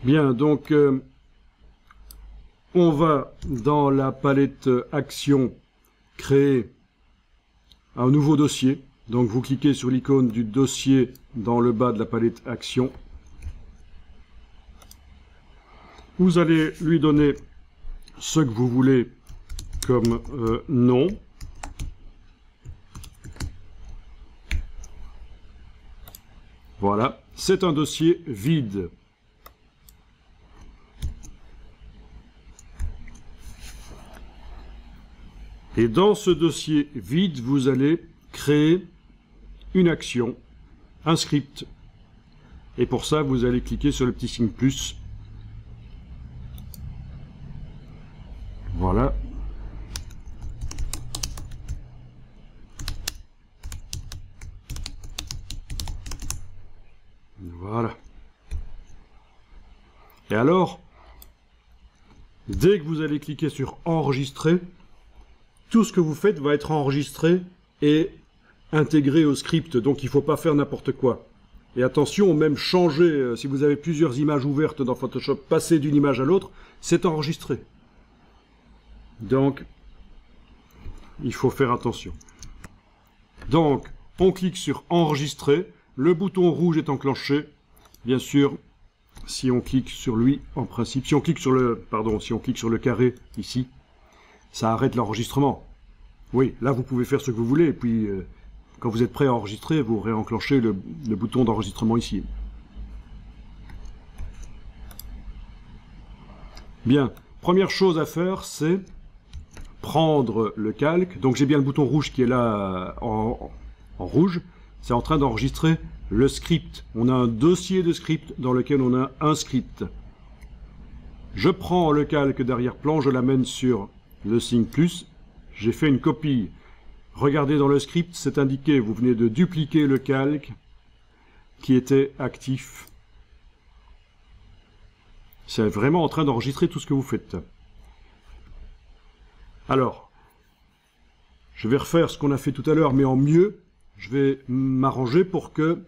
Bien, donc on va dans la palette Action créer un nouveau dossier. Donc vous cliquez sur l'icône du dossier dans le bas de la palette Action. Vous allez lui donner ce que vous voulez comme nom. Voilà, c'est un dossier vide. Et dans ce dossier vide, vous allez créer une action, un script. Et pour ça, vous allez cliquer sur le petit signe plus. Voilà. Voilà. Et alors, dès que vous allez cliquer sur enregistrer, tout ce que vous faites va être enregistré et intégré au script. Donc il ne faut pas faire n'importe quoi. Et attention, même changer, si vous avez plusieurs images ouvertes dans Photoshop, passer d'une image à l'autre, c'est enregistré. Donc, il faut faire attention. Donc, on clique sur enregistrer. Le bouton rouge est enclenché. Bien sûr, si on clique sur lui, en principe, si on clique sur le carré ici, ça arrête l'enregistrement. Oui, là vous pouvez faire ce que vous voulez, et puis quand vous êtes prêt à enregistrer, vous réenclenchez le bouton d'enregistrement ici. Bien, première chose à faire, c'est prendre le calque. Donc j'ai bien le bouton rouge qui est là en rouge. C'est en train d'enregistrer le script. On a un dossier de script dans lequel on a un script. Je prends le calque d'arrière-plan, je l'amène sur le signe plus, j'ai fait une copie. Regardez dans le script, c'est indiqué, vous venez de dupliquer le calque qui était actif. C'est vraiment en train d'enregistrer tout ce que vous faites. Alors, je vais refaire ce qu'on a fait tout à l'heure, mais en mieux. Je vais m'arranger pour que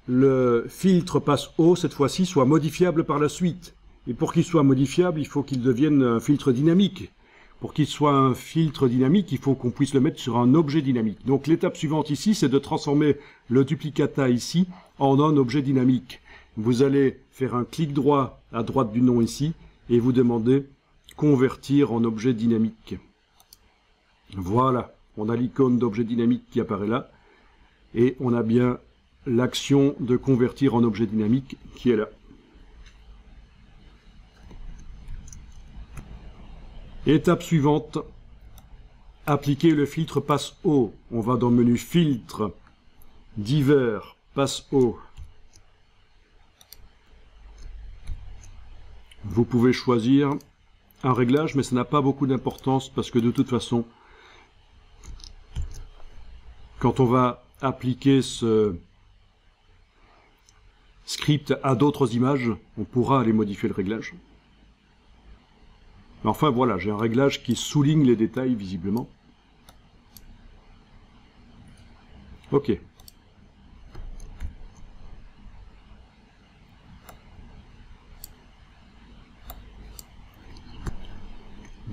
le filtre passe haut, cette fois-ci, soit modifiable par la suite. Et pour qu'il soit modifiable, il faut qu'il devienne un filtre dynamique. Pour qu'il soit un filtre dynamique, il faut qu'on puisse le mettre sur un objet dynamique. Donc l'étape suivante ici, c'est de transformer le duplicata ici en un objet dynamique. Vous allez faire un clic droit à droite du nom ici et vous demandez convertir en objet dynamique. Voilà, on a l'icône d'objet dynamique qui apparaît là et on a bien l'action de convertir en objet dynamique qui est là. Étape suivante, appliquer le filtre passe haut. On va dans le menu filtre, divers, passe haut. Vous pouvez choisir un réglage, mais ça n'a pas beaucoup d'importance parce que de toute façon, quand on va appliquer ce script à d'autres images, on pourra aller modifier le réglage. Enfin voilà, j'ai un réglage qui souligne les détails visiblement. Ok.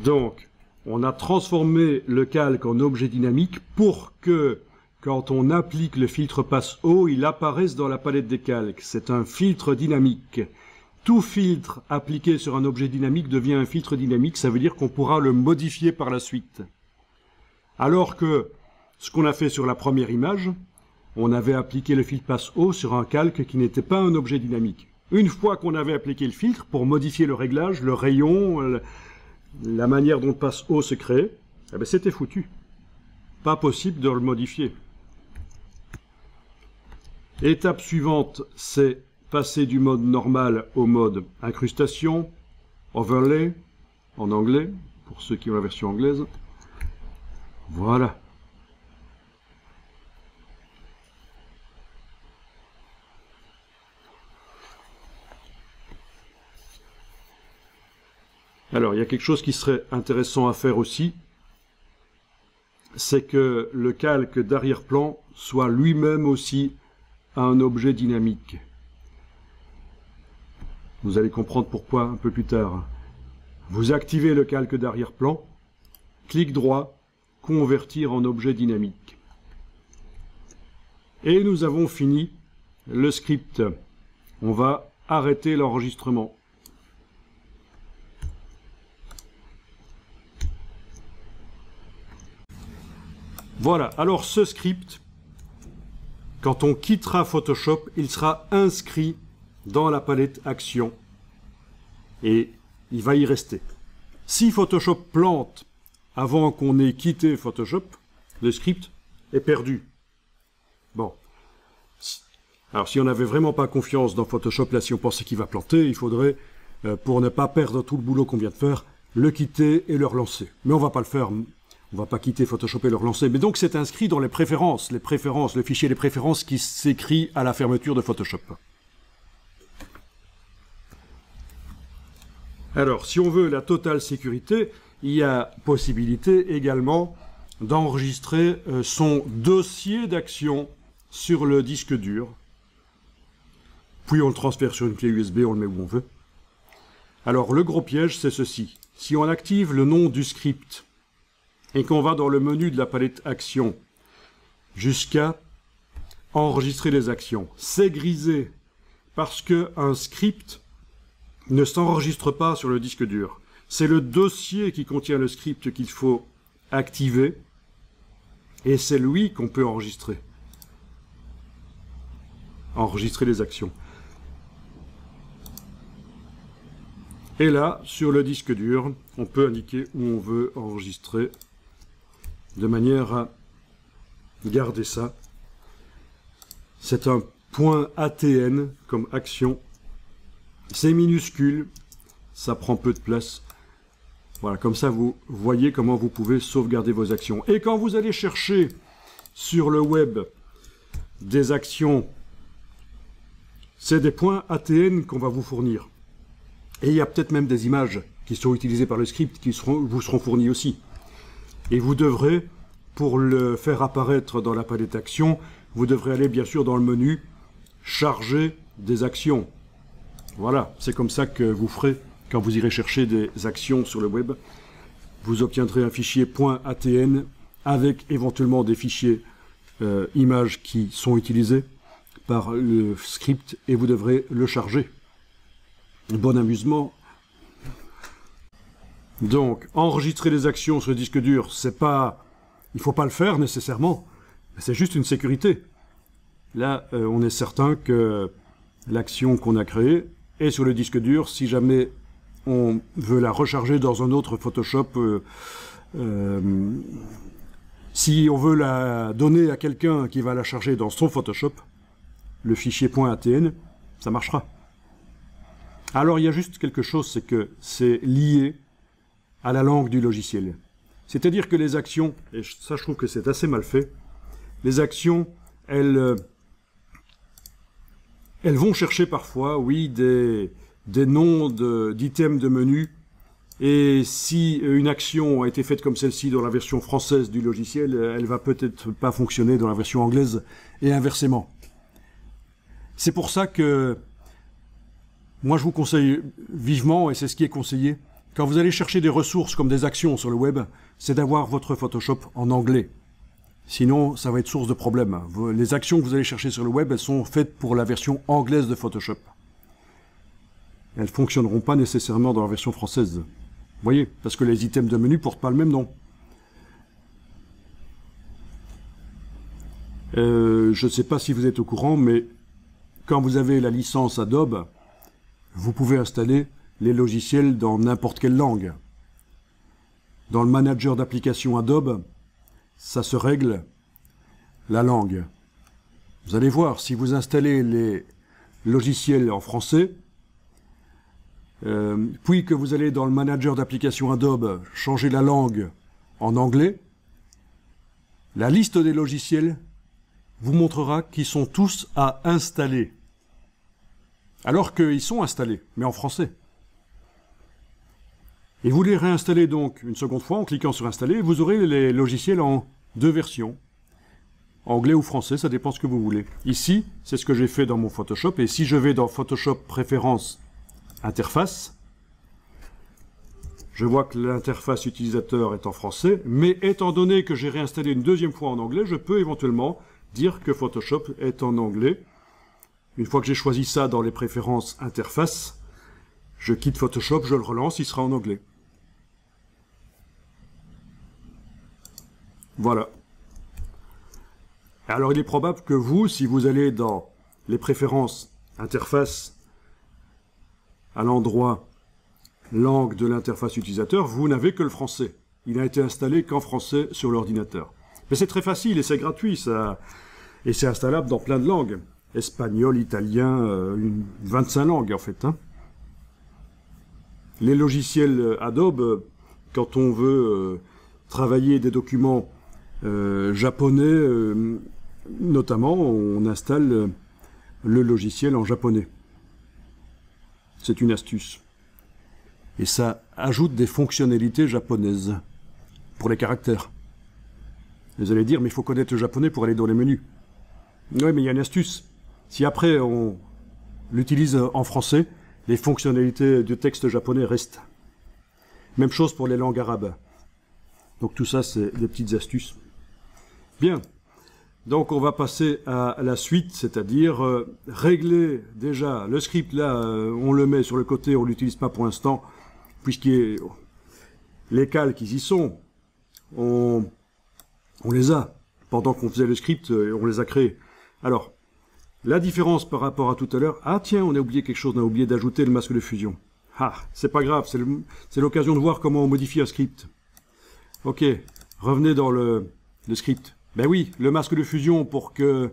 Donc, on a transformé le calque en objet dynamique pour que, quand on applique le filtre passe haut, il apparaisse dans la palette des calques. C'est un filtre dynamique. Tout filtre appliqué sur un objet dynamique devient un filtre dynamique, ça veut dire qu'on pourra le modifier par la suite. Alors que ce qu'on a fait sur la première image, on avait appliqué le filtre passe haut sur un calque qui n'était pas un objet dynamique. Une fois qu'on avait appliqué le filtre, pour modifier le réglage, le rayon, la manière dont passe haut se crée, eh bien c'était foutu. Pas possible de le modifier. Étape suivante, c'est passer du mode normal au mode incrustation, overlay, en anglais, pour ceux qui ont la version anglaise. Voilà. Alors, il y a quelque chose qui serait intéressant à faire aussi, c'est que le calque d'arrière-plan soit lui-même aussi un objet dynamique. Vous allez comprendre pourquoi un peu plus tard. Vous activez le calque d'arrière-plan, clic droit, convertir en objet dynamique. Et nous avons fini le script. On va arrêter l'enregistrement. Voilà, alors ce script, quand on quittera Photoshop, il sera inscrit dans la palette Action et il va y rester. Si Photoshop plante avant qu'on ait quitté Photoshop, le script est perdu. Bon. Alors si on n'avait vraiment pas confiance dans Photoshop, là si on pensait qu'il va planter, il faudrait, pour ne pas perdre tout le boulot qu'on vient de faire, le quitter et le relancer. Mais on va pas le faire. On va pas quitter Photoshop et le relancer. Mais donc c'est inscrit dans les préférences, le fichier des préférences qui s'écrit à la fermeture de Photoshop. Alors, si on veut la totale sécurité, il y a possibilité également d'enregistrer son dossier d'action sur le disque dur. Puis on le transfère sur une clé USB, on le met où on veut. Alors, le gros piège, c'est ceci. Si on active le nom du script et qu'on va dans le menu de la palette Action jusqu'à enregistrer les actions, c'est grisé parce qu'un script ne s'enregistre pas sur le disque dur. C'est le dossier qui contient le script qu'il faut activer et c'est lui qu'on peut enregistrer. Enregistrer les actions. Et là, sur le disque dur, on peut indiquer où on veut enregistrer de manière à garder ça. C'est un .atn comme action. C'est minuscule, ça prend peu de place. Voilà, comme ça vous voyez comment vous pouvez sauvegarder vos actions. Et quand vous allez chercher sur le web des actions, c'est des .atn qu'on va vous fournir. Et il y a peut-être même des images qui sont utilisées par le script qui vous seront fournies aussi. Et vous devrez, pour le faire apparaître dans la palette Action, vous devrez aller bien sûr dans le menu « Charger des actions ». Voilà, c'est comme ça que vous ferez quand vous irez chercher des actions sur le web. Vous obtiendrez un fichier .atn avec éventuellement des fichiers images qui sont utilisés par le script et vous devrez le charger. Bon amusement. Donc, enregistrer les actions sur le disque dur, c'est pas... Il ne faut pas le faire nécessairement, c'est juste une sécurité. Là, on est certain que l'action qu'on a créée est sur le disque dur. Si jamais on veut la recharger dans un autre Photoshop, si on veut la donner à quelqu'un qui va la charger dans son Photoshop, le fichier .atn, ça marchera. Alors il y a juste quelque chose, c'est que c'est lié à la langue du logiciel. C'est-à-dire que les actions, et ça je trouve que c'est assez mal fait, les actions, elles vont chercher parfois, oui, des noms d'items de menu, et si une action a été faite comme celle-ci dans la version française du logiciel, elle va peut-être pas fonctionner dans la version anglaise, et inversement. C'est pour ça que moi je vous conseille vivement, et c'est ce qui est conseillé, quand vous allez chercher des ressources comme des actions sur le web, c'est d'avoir votre Photoshop en anglais. Sinon, ça va être source de problèmes. Les actions que vous allez chercher sur le web, elles sont faites pour la version anglaise de Photoshop. Elles ne fonctionneront pas nécessairement dans la version française. Vous voyez, parce que les items de menu ne portent pas le même nom. Je ne sais pas si vous êtes au courant, mais quand vous avez la licence Adobe, vous pouvez installer les logiciels dans n'importe quelle langue. Dans le manager d'application Adobe, ça se règle la langue. Vous allez voir, si vous installez les logiciels en français, puis que vous allez dans le manager d'application Adobe changer la langue en anglais, la liste des logiciels vous montrera qu'ils sont tous à installer. Alors qu'ils sont installés, mais en français. Et vous les réinstallez donc une seconde fois en cliquant sur installer, vous aurez les logiciels en deux versions. Anglais ou français, ça dépend ce que vous voulez. Ici, c'est ce que j'ai fait dans mon Photoshop, et si je vais dans Photoshop Préférences interface. Je vois que l'interface utilisateur est en français, mais étant donné que j'ai réinstallé une deuxième fois en anglais, je peux éventuellement dire que Photoshop est en anglais. Une fois que j'ai choisi ça dans les préférences interface, je quitte Photoshop, je le relance, il sera en anglais. Voilà. Alors il est probable que vous, si vous allez dans les préférences interface, à l'endroit langue de l'interface utilisateur, vous n'avez que le français. Il n'a été installé qu'en français sur l'ordinateur. Mais c'est très facile et c'est gratuit, ça. Et c'est installable dans plein de langues. Espagnol, italien, 25 langues en fait. Hein. Les logiciels Adobe, quand on veut travailler des documents japonais, notamment, on installe le logiciel en japonais. C'est une astuce. Et ça ajoute des fonctionnalités japonaises pour les caractères. Vous allez dire, mais il faut connaître le japonais pour aller dans les menus. Oui, mais il y a une astuce. Si après on l'utilise en français, les fonctionnalités du texte japonais restent. Même chose pour les langues arabes. Donc tout ça, c'est des petites astuces. Bien. Donc on va passer à la suite, c'est-à-dire régler déjà le script là, on le met sur le côté, on l'utilise pas pour l'instant, puisque les calques ils y sont, on les a pendant qu'on faisait le script, on les a créés. Alors la différence par rapport à tout à l'heure, ah tiens on a oublié quelque chose, on a oublié d'ajouter le masque de fusion. Ah c'est pas grave, c'est l'occasion de voir comment on modifie un script. Ok, revenez dans le script. Ben oui, le masque de fusion pour que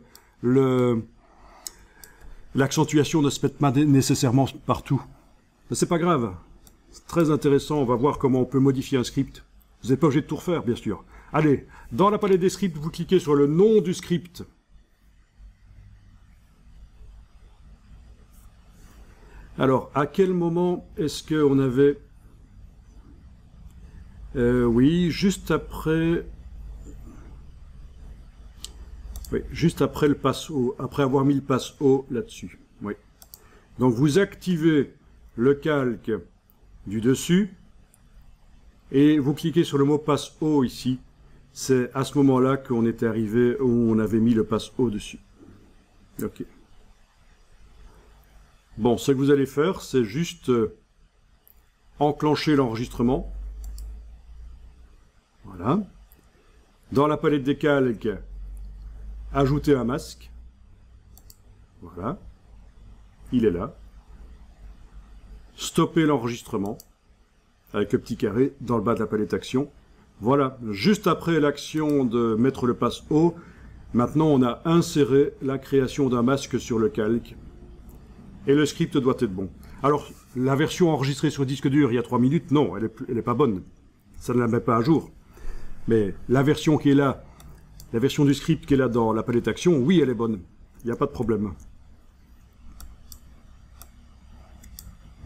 l'accentuation ne se mette pas nécessairement partout. Mais c'est pas grave. C'est très intéressant, on va voir comment on peut modifier un script. Vous n'êtes pas obligé de tout refaire, bien sûr. Allez, dans la palette des scripts, vous cliquez sur le nom du script. Alors, à quel moment est-ce qu'on avait... oui, juste après... Oui, juste après le passe haut, après avoir mis le passe haut là-dessus. Oui. Donc vous activez le calque du dessus et vous cliquez sur le mot passe haut ici. C'est à ce moment-là qu'on était arrivé où on avait mis le passe haut dessus. Ok. Bon, ce que vous allez faire, c'est juste enclencher l'enregistrement. Voilà. Dans la palette des calques, ajouter un masque. Voilà. Il est là. Stopper l'enregistrement avec le petit carré dans le bas de la palette action. Voilà. Juste après l'action de mettre le passe haut, maintenant on a inséré la création d'un masque sur le calque. Et le script doit être bon. Alors, la version enregistrée sur disque dur il y a 3 minutes, non, elle est pas bonne. Ça ne la met pas à jour. Mais la version qui est là, la version du script qui est là dans la palette action, oui, elle est bonne. Il n'y a pas de problème.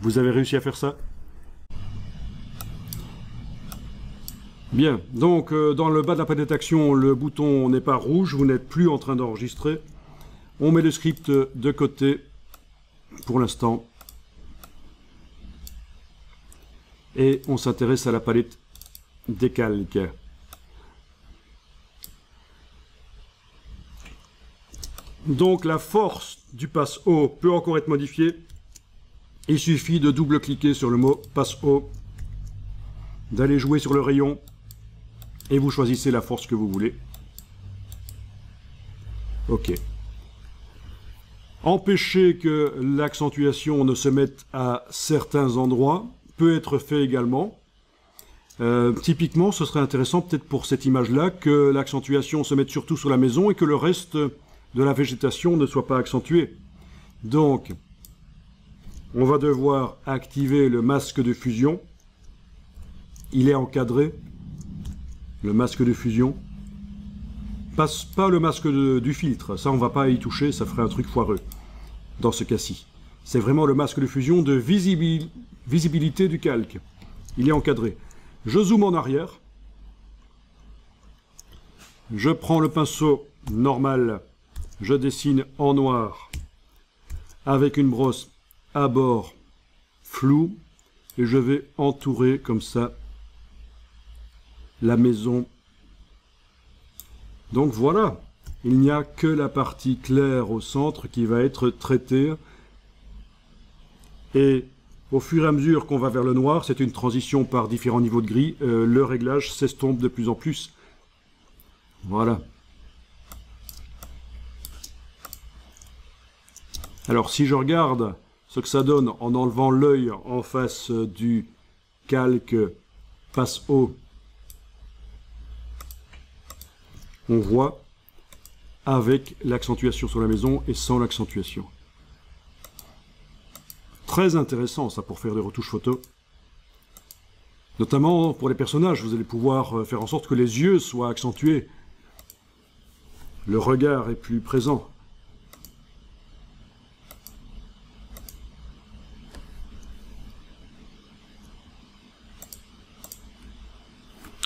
Vous avez réussi à faire ça? Bien. Donc, dans le bas de la palette action, le bouton n'est pas rouge. Vous n'êtes plus en train d'enregistrer. On met le script de côté pour l'instant. Et on s'intéresse à la palette des calques. Donc la force du passe haut peut encore être modifiée. Il suffit de double-cliquer sur le mot passe haut, d'aller jouer sur le rayon et vous choisissez la force que vous voulez. Ok. Empêcher que l'accentuation ne se mette à certains endroits peut être fait également. Typiquement, ce serait intéressant peut-être pour cette image-là que l'accentuation se mette surtout sur la maison et que le reste de la végétation ne soit pas accentué. Donc, on va devoir activer le masque de fusion. Il est encadré, le masque de fusion. Pas le masque du filtre, ça on va pas y toucher, ça ferait un truc foireux dans ce cas-ci. C'est vraiment le masque de fusion de visibilité du calque. Il est encadré. Je zoome en arrière. Je prends le pinceau normal. Je dessine en noir avec une brosse à bord flou, et je vais entourer comme ça la maison. Donc voilà, il n'y a que la partie claire au centre qui va être traitée. Et au fur et à mesure qu'on va vers le noir, c'est une transition par différents niveaux de gris, le réglage s'estompe de plus en plus. Voilà. Alors si je regarde ce que ça donne en enlevant l'œil en face du calque passe haut, on voit avec l'accentuation sur la maison et sans l'accentuation. Très intéressant ça pour faire des retouches photos. Notamment pour les personnages, vous allez pouvoir faire en sorte que les yeux soient accentués. Le regard est plus présent.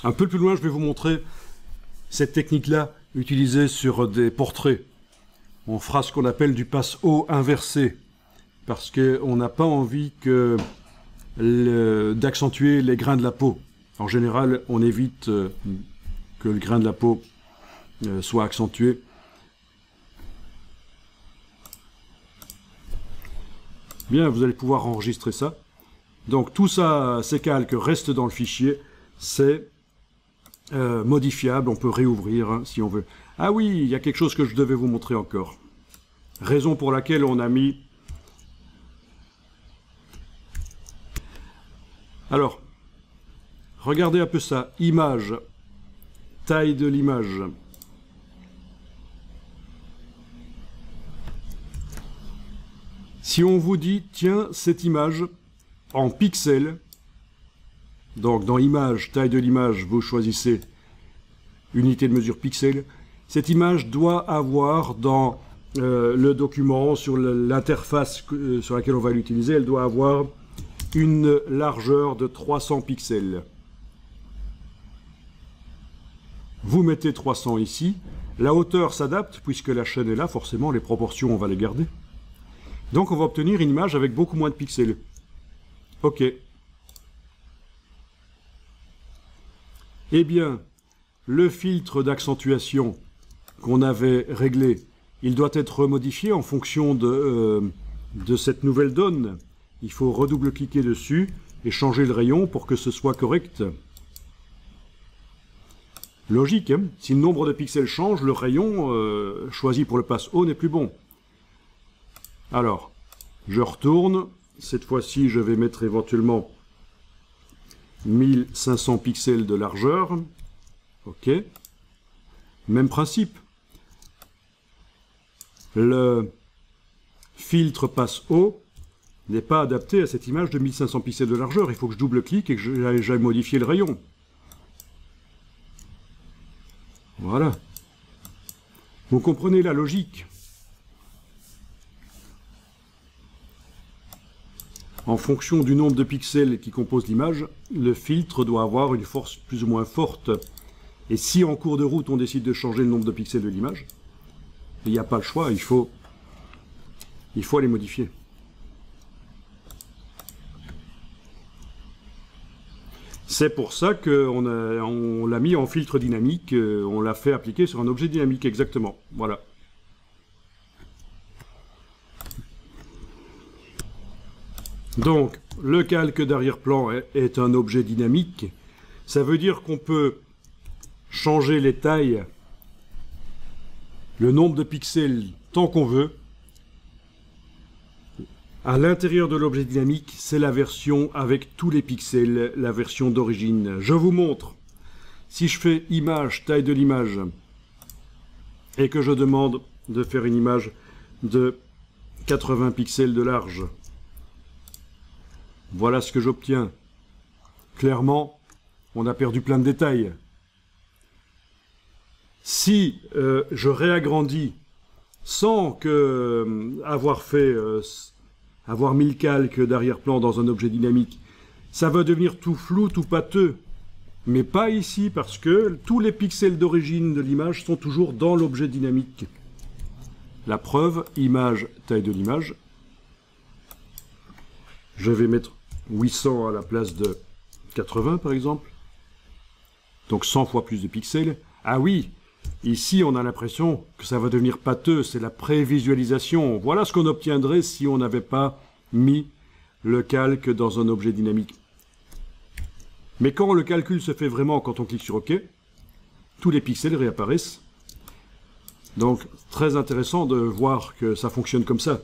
Un peu plus loin, je vais vous montrer cette technique-là utilisée sur des portraits. On fera ce qu'on appelle du passe-haut inversé, parce qu'on n'a pas envie d'accentuer les grains de la peau. En général, on évite que le grain de la peau soit accentué. Bien, vous allez pouvoir enregistrer ça. Donc tout ça, ces calques restent dans le fichier. C'est modifiable, on peut réouvrir hein, si on veut. Ah oui, il y a quelque chose que je devais vous montrer encore. Raison pour laquelle on a mis... Alors, regardez un peu ça. Image, taille de l'image. Si on vous dit, tiens, cette image en pixels, donc dans image, taille de l'image, vous choisissez unité de mesure pixels, cette image doit avoir dans le document, sur l'interface sur laquelle on va l'utiliser, elle doit avoir une largeur de 300 pixels. Vous mettez 300 ici, la hauteur s'adapte, puisque la chaîne est là, forcément les proportions on va les garder. Donc on va obtenir une image avec beaucoup moins de pixels. Ok. Eh bien, le filtre d'accentuation qu'on avait réglé, il doit être modifié en fonction de cette nouvelle donne. Il faut redouble-cliquer dessus et changer le rayon pour que ce soit correct. Logique, hein? Si le nombre de pixels change, le rayon choisi pour le passe haut n'est plus bon. Alors, je retourne. Cette fois-ci, je vais mettre éventuellement 1500 pixels de largeur. OK. Même principe. Le filtre passe haut n'est pas adapté à cette image de 1500 pixels de largeur. Il faut que je double-clique et que j'aille modifier le rayon. Voilà. Vous comprenez la logique. En fonction du nombre de pixels qui composent l'image, le filtre doit avoir une force plus ou moins forte. Et si en cours de route on décide de changer le nombre de pixels de l'image, il n'y a pas le choix, il faut les modifier. C'est pour ça qu'on l'a mis en filtre dynamique, on l'a fait appliquer sur un objet dynamique, exactement. Voilà. Donc, le calque d'arrière-plan est un objet dynamique. Ça veut dire qu'on peut changer les tailles, le nombre de pixels tant qu'on veut. À l'intérieur de l'objet dynamique, c'est la version avec tous les pixels, la version d'origine. Je vous montre. Si je fais image, taille de l'image, et que je demande de faire une image de 80 pixels de large, voilà ce que j'obtiens. Clairement, on a perdu plein de détails. Si je réagrandis sans avoir mis le calque d'arrière-plan dans un objet dynamique, ça va devenir tout flou, tout pâteux. Mais pas ici, parce que tous les pixels d'origine de l'image sont toujours dans l'objet dynamique. La preuve, image, taille de l'image. Je vais mettre 800 à la place de 80 par exemple. Donc 100 fois plus de pixels. Ah oui, ici on a l'impression que ça va devenir pâteux, c'est la prévisualisation. Voilà ce qu'on obtiendrait si on n'avait pas mis le calque dans un objet dynamique. Mais quand le calcul se fait vraiment, quand on clique sur OK, tous les pixels réapparaissent. Donc très intéressant de voir que ça fonctionne comme ça.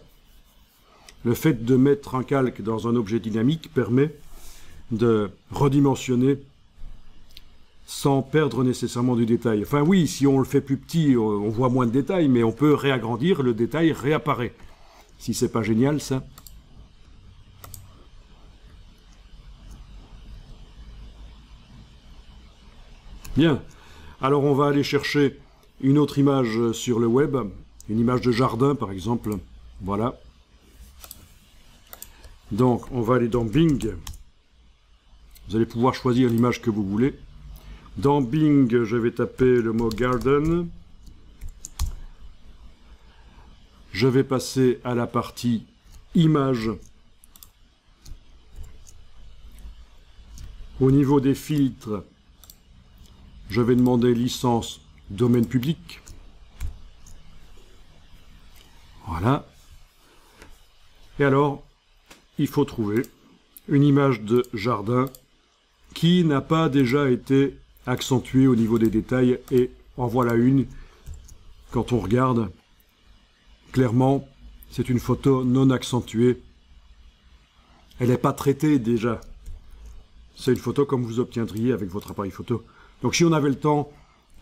Le fait de mettre un calque dans un objet dynamique permet de redimensionner sans perdre nécessairement du détail. Enfin oui, si on le fait plus petit, on voit moins de détails, mais on peut réagrandir, le détail réapparaît. Si c'est pas génial, ça. Bien. Alors on va aller chercher une autre image sur le web, une image de jardin par exemple. Voilà. Donc on va aller dans Bing. Vous allez pouvoir choisir l'image que vous voulez. Dans Bing, je vais taper le mot garden. Je vais passer à la partie images. Au niveau des filtres, je vais demander licence domaine public. Voilà. Et alors, il faut trouver une image de jardin qui n'a pas déjà été accentuée au niveau des détails. Et en voilà une. Quand on regarde, clairement, c'est une photo non accentuée. Elle n'est pas traitée déjà. C'est une photo comme vous obtiendriez avec votre appareil photo. Donc si on avait le temps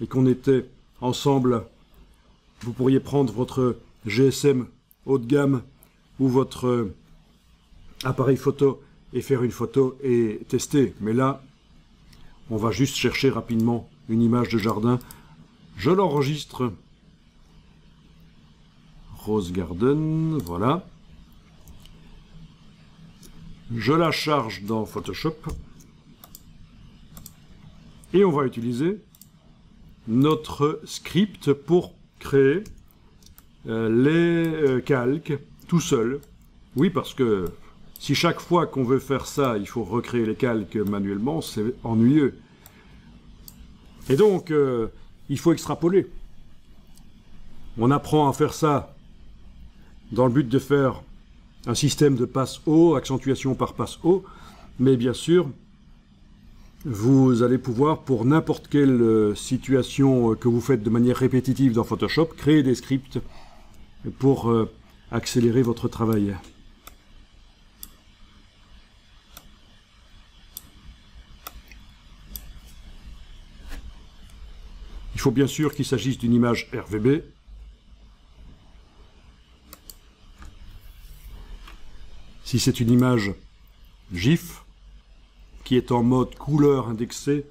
et qu'on était ensemble, vous pourriez prendre votre GSM haut de gamme ou votre appareil photo et faire une photo et tester. Mais là, on va juste chercher rapidement une image de jardin. Je l'enregistre. Rose Garden, voilà. Je la charge dans Photoshop. Et on va utiliser notre script pour créer les calques tout seul. Oui, parce que si chaque fois qu'on veut faire ça, il faut recréer les calques manuellement, c'est ennuyeux. Et donc, il faut extrapoler. On apprend à faire ça dans le but de faire un système de passe haut, accentuation par passe haut, mais bien sûr, vous allez pouvoir, pour n'importe quelle situation que vous faites de manière répétitive dans Photoshop, créer des scripts pour accélérer votre travail. Il faut bien sûr qu'il s'agisse d'une image RVB. Si c'est une image GIF, qui est en mode couleur indexée,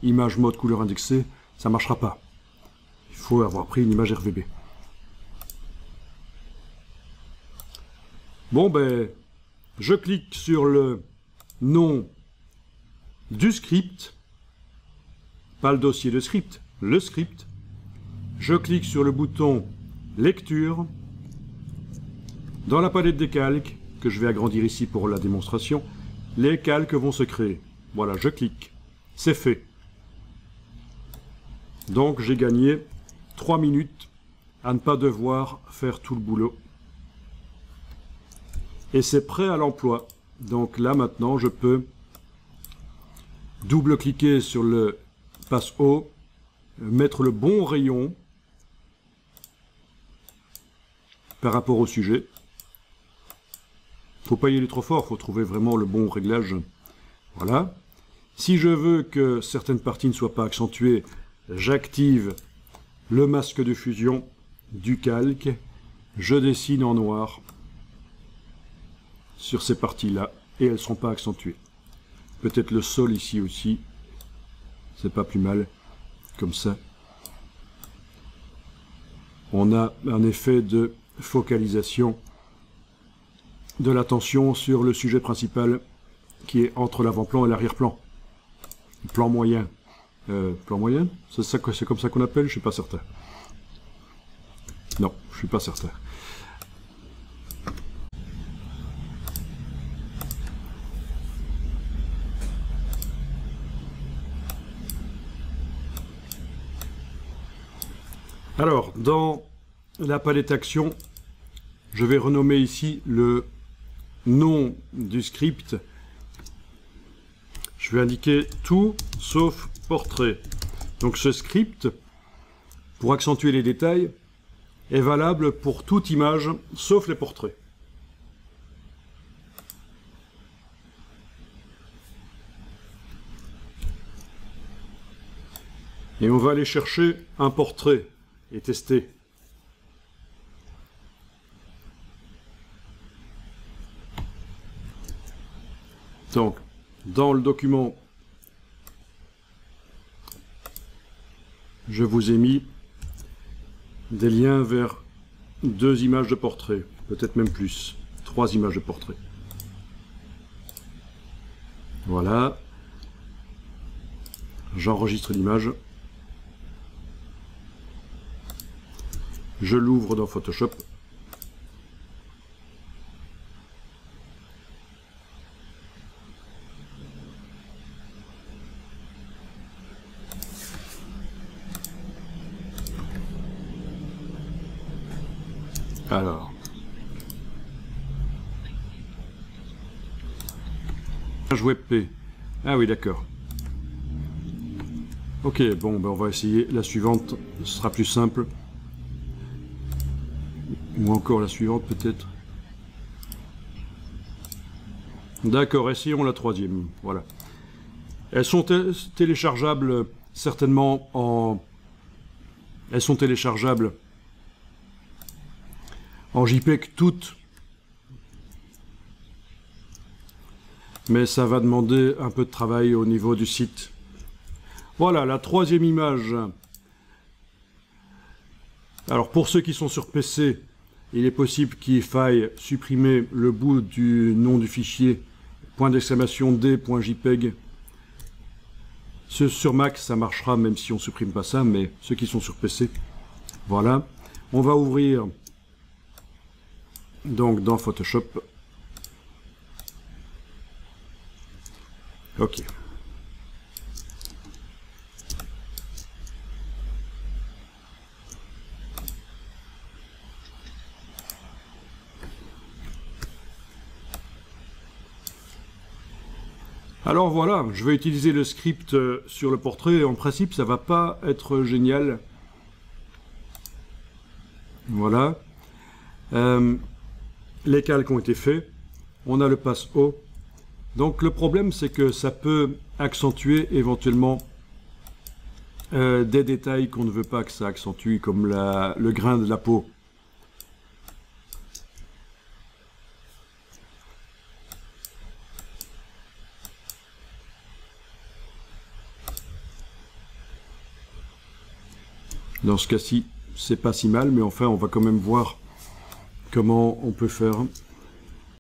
image mode couleur indexée, ça ne marchera pas. Il faut avoir pris une image RVB. Bon ben, je clique sur le nom du script, pas le dossier de script, le script. Je clique sur le bouton lecture. Dans la palette des calques, que je vais agrandir ici pour la démonstration, les calques vont se créer. Voilà, je clique. C'est fait. Donc j'ai gagné 3 minutes à ne pas devoir faire tout le boulot. Et c'est prêt à l'emploi. Donc là maintenant, je peux double-cliquer sur le passe haut, mettre le bon rayon par rapport au sujet. Faut pas y aller trop fort, faut trouver vraiment le bon réglage. Voilà. Si je veux que certaines parties ne soient pas accentuées, j'active le masque de fusion du calque. Je dessine en noir sur ces parties-là et elles ne seront pas accentuées. Peut-être le sol ici aussi. C'est pas plus mal. Comme ça. On a un effet de focalisation de l'attention sur le sujet principal qui est entre l'avant-plan et l'arrière-plan. Plan moyen. Plan moyen? C'est comme ça qu'on appelle? Je suis pas certain. Non, je suis pas certain. Alors, dans la palette action, je vais renommer ici le nom du script. Je vais indiquer tout sauf portrait. Donc ce script, pour accentuer les détails, est valable pour toute image sauf les portraits. Et on va aller chercher un portrait et tester. Donc, dans le document, je vous ai mis des liens vers 2 images de portrait, peut-être même plus, 3 images de portrait. Voilà. J'enregistre l'image. Je l'ouvre dans Photoshop. Alors. WebP. Ah oui, d'accord. Ok, bon, ben on va essayer la suivante. Ce sera plus simple. Ou encore la suivante, peut-être. D'accord, essayons la 3e. Voilà. Elles sont téléchargeables certainement en... Elles sont téléchargeables en JPEG toutes. Mais ça va demander un peu de travail au niveau du site. Voilà, la 3e image. Alors pour ceux qui sont sur PC, il est possible qu'il faille supprimer le bout du nom du fichier .d.jpeg. Sur Mac, ça marchera même si on ne supprime pas ça, mais ceux qui sont sur PC, voilà. On va ouvrir donc dans Photoshop. Ok. Alors voilà, je vais utiliser le script sur le portrait. En principe, ça va pas être génial. Voilà. Les calques ont été faits. On a le passe haut. Donc le problème, c'est que ça peut accentuer éventuellement des détails qu'on ne veut pas que ça accentue, comme le grain de la peau. Dans ce cas-ci, c'est pas si mal, mais enfin, on va quand même voir comment on peut faire.